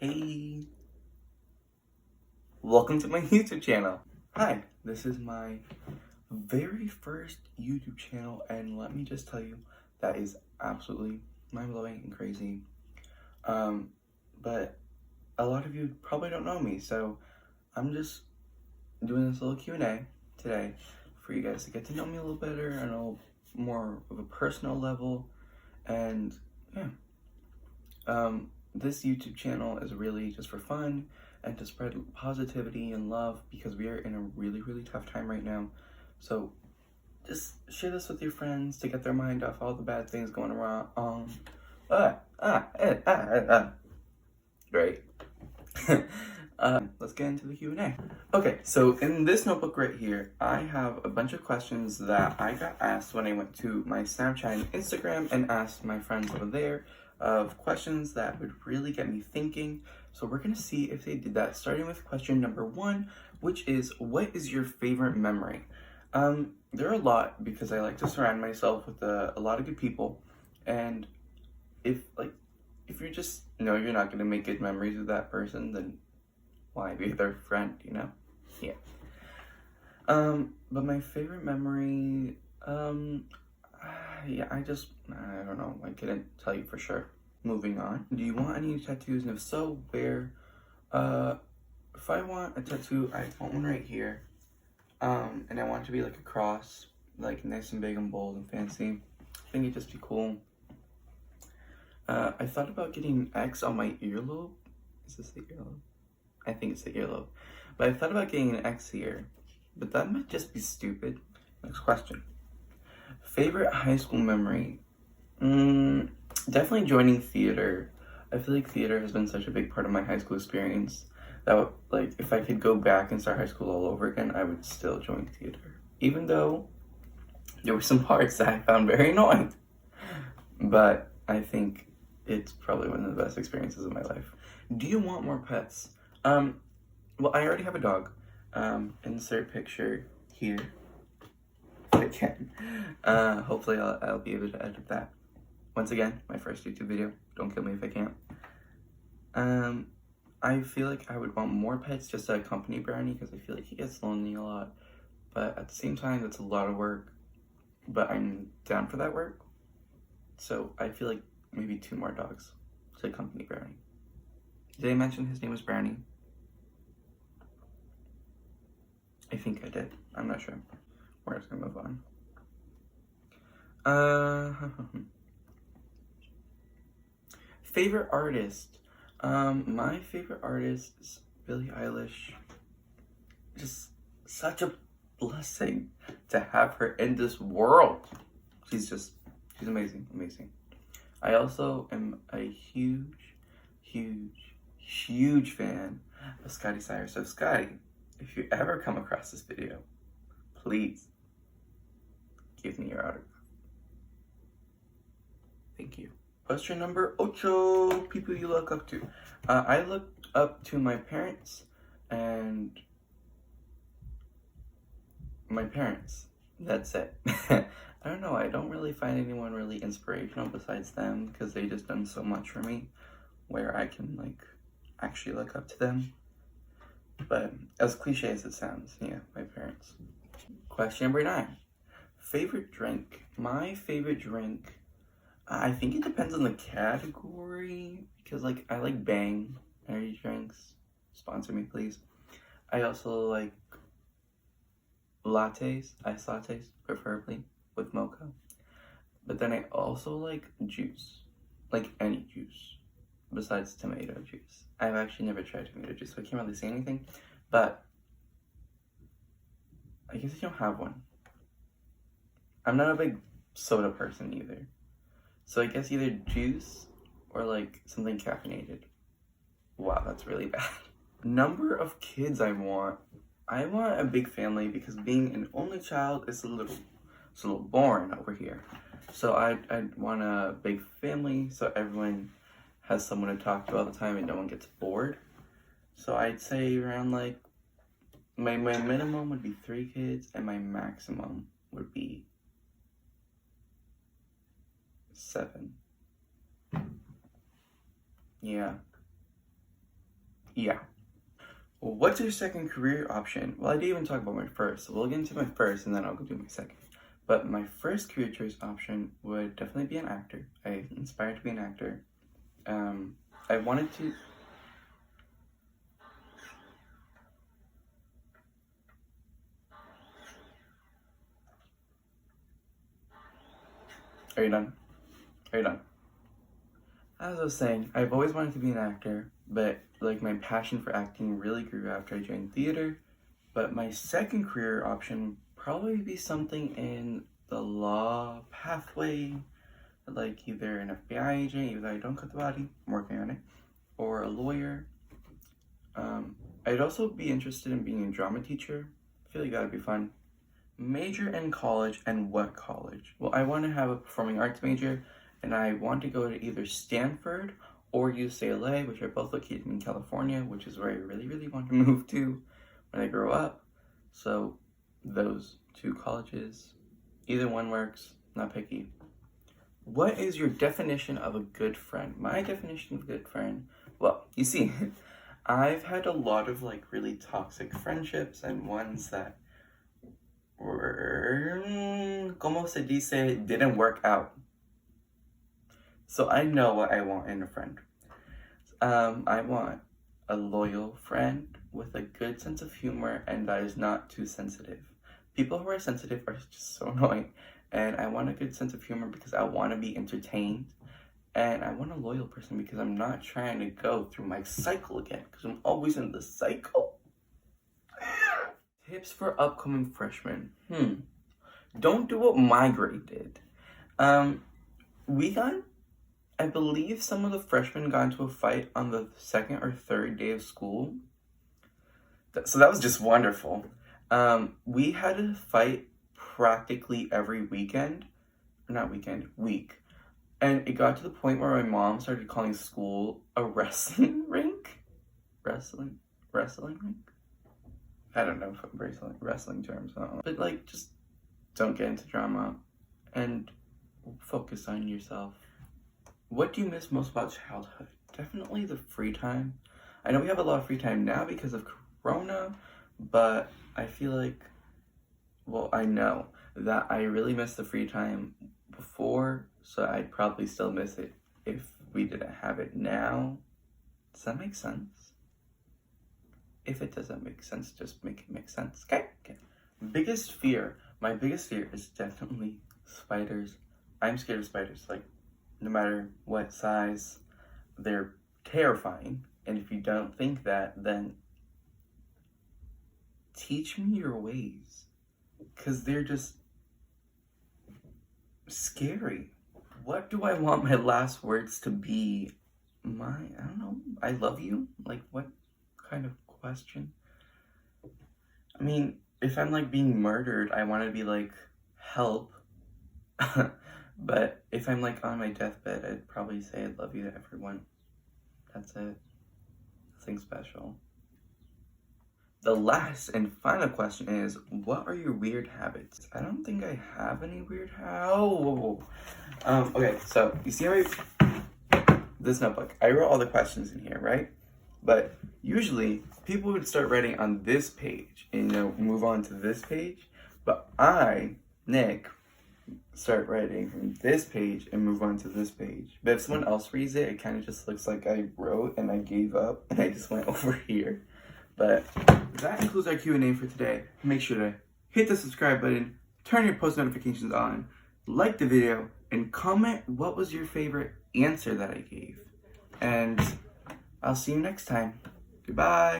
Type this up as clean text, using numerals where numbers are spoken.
Hey, welcome to my YouTube channel. Hi, this is my very first YouTube channel, and let me just tell you, that is absolutely mind-blowing and crazy. But a lot of you probably don't know me, so I'm just doing this little Q&A today for you guys to get to know me a little better on a more of a personal level, and yeah. This YouTube channel is really just for fun and to spread positivity and love because we are in a really tough time right now. So just share this with your friends to get their mind off all the bad things going around. Great. Let's get into the Q&A. Okay, so in this notebook right here, I have a bunch of questions that I got asked when I went to my Snapchat and Instagram and asked my friends over there of questions that would really get me thinking. So we're gonna see if they did that, starting with question number 1, which is, what is your favorite memory? There are a lot because I like to surround myself with a lot of good people, and if you're just you're not gonna make good memories with that person, then why be their friend, Yeah. But my favorite memory, yeah, I don't know, I couldn't tell you for sure. Moving on. Do you want any tattoos? And if so, where? If I want a tattoo, I want one right here. And I want it to be like a cross, like nice and big and bold and fancy. I think it'd just be cool. I thought about getting an X on my earlobe. Is this the earlobe? I think it's the earlobe. But I thought about getting an X here, but that might just be stupid. Next question. Favorite high school memory? Definitely joining theater. I feel like theater has been such a big part of my high school experience that, if I could go back and start high school all over again, I would still join theater. Even though there were some parts that I found very annoying. But I think it's probably one of the best experiences of my life. Do you want more pets? Well, I already have a dog. Insert picture here. If I can. Hopefully I'll be able to edit that. Once again, my first YouTube video. Don't kill me if I can't. I feel like I would want more pets just to accompany Brownie because I feel like he gets lonely a lot. But at the same time, that's a lot of work. But I'm down for that work. So I feel like maybe 2 more dogs to accompany Brownie. Did I mention his name was Brownie? I think I did. I'm not sure. We're just gonna move on. Favorite artist? My favorite artist is Billie Eilish. Just such a blessing to have her in this world. She's amazing. I also am a huge fan of Scotty Cyrus. So Scotty, if you ever come across this video, please give me your autograph. Thank you. Question number 8, people you look up to. I look up to my parents and my parents. That's it. I don't know, I don't really find anyone really inspirational besides them because they just done so much for me where I can actually look up to them. But as cliche as it sounds, yeah, my parents. Question number 9. Favorite drink? My favorite drink, I think it depends on the category because I like Bang energy drinks. Sponsor me, please. I also like lattes, iced lattes, preferably with mocha. But then I also like juice, like any juice besides tomato juice. I've actually never tried tomato juice, so I can't really say anything, but I guess I don't have one. I'm not a big soda person either. So I guess either juice or something caffeinated. Wow, that's really bad. Number of kids I want a big family because being an only child is a little boring over here. So I'd want a big family so everyone has someone to talk to all the time and no one gets bored. So I'd say around my minimum would be 3 kids and my maximum would be 7. Yeah. yeah. What's your second career option? Well, I didn't even talk about my first, so we'll get into my first and then I'll go do my second. But my first career choice option would definitely be an actor. I aspired to be an actor. I wanted to... Are you done? Are you done? As I was saying, I've always wanted to be an actor, but like my passion for acting really grew after I joined theater. But my second career option would probably be something in the law pathway, like either an FBI agent, even though I don't cut the body, I'm working on it, or a lawyer. I'd also be interested in being a drama teacher. I feel like that'd be fun. Major in college, and what college? Well, I want to have a performing arts major, and I want to go to either Stanford or UCLA, which are both located in California, which is where I really, really want to move to when I grow up. So those two colleges, either one works, not picky. What is your definition of a good friend? My definition of a good friend, well, you see, I've had a lot of like really toxic friendships and ones that were, como se dice, didn't work out. So I know what I want in a friend. I want a loyal friend with a good sense of humor and that is not too sensitive. People who are sensitive are just so annoying. And I want a good sense of humor because I want to be entertained. And I want a loyal person because I'm not trying to go through my cycle again because I'm always in the cycle. Tips for upcoming freshmen. Don't do what my grade did. I believe some of the freshmen got into a fight on the second or third day of school. So that was just wonderful. We had a fight practically every week. And it got to the point where my mom started calling school a wrestling rink. Wrestling rink? I don't know if I'm wrestling terms. I don't know. But like, just don't get into drama and focus on yourself. What do you miss most about childhood? Definitely the free time. I know we have a lot of free time now because of Corona, but I feel like, well, I know that I really missed the free time before, so I'd probably still miss it if we didn't have it now. Does that make sense? If it doesn't make sense, just make it make sense. Okay. Biggest fear. My biggest fear is definitely spiders. I'm scared of spiders. Like, no matter what size, they're terrifying. And if you don't think that, then teach me your ways. Because they're just scary. What do I want my last words to be? I don't know, I love you? Like, what kind of question? I mean, if I'm like being murdered, I want to be like, help. But if I'm like on my deathbed, I'd probably say I love you to everyone. That's it. Nothing special. The last and final question is, what are your weird habits? I don't think I have any weird habits. Okay, so you see this notebook, I wrote all the questions in here, right? But usually people would start writing on this page and move on to this page. But I, Nick, start writing from this page and move on to this page. But if someone else reads it, it kind of just looks like I wrote and I gave up and I just went over here. But that concludes our Q&A for today. Make sure to hit the subscribe button, turn your post notifications on, like the video, and comment what was your favorite answer that I gave. And I'll see you next time. Goodbye.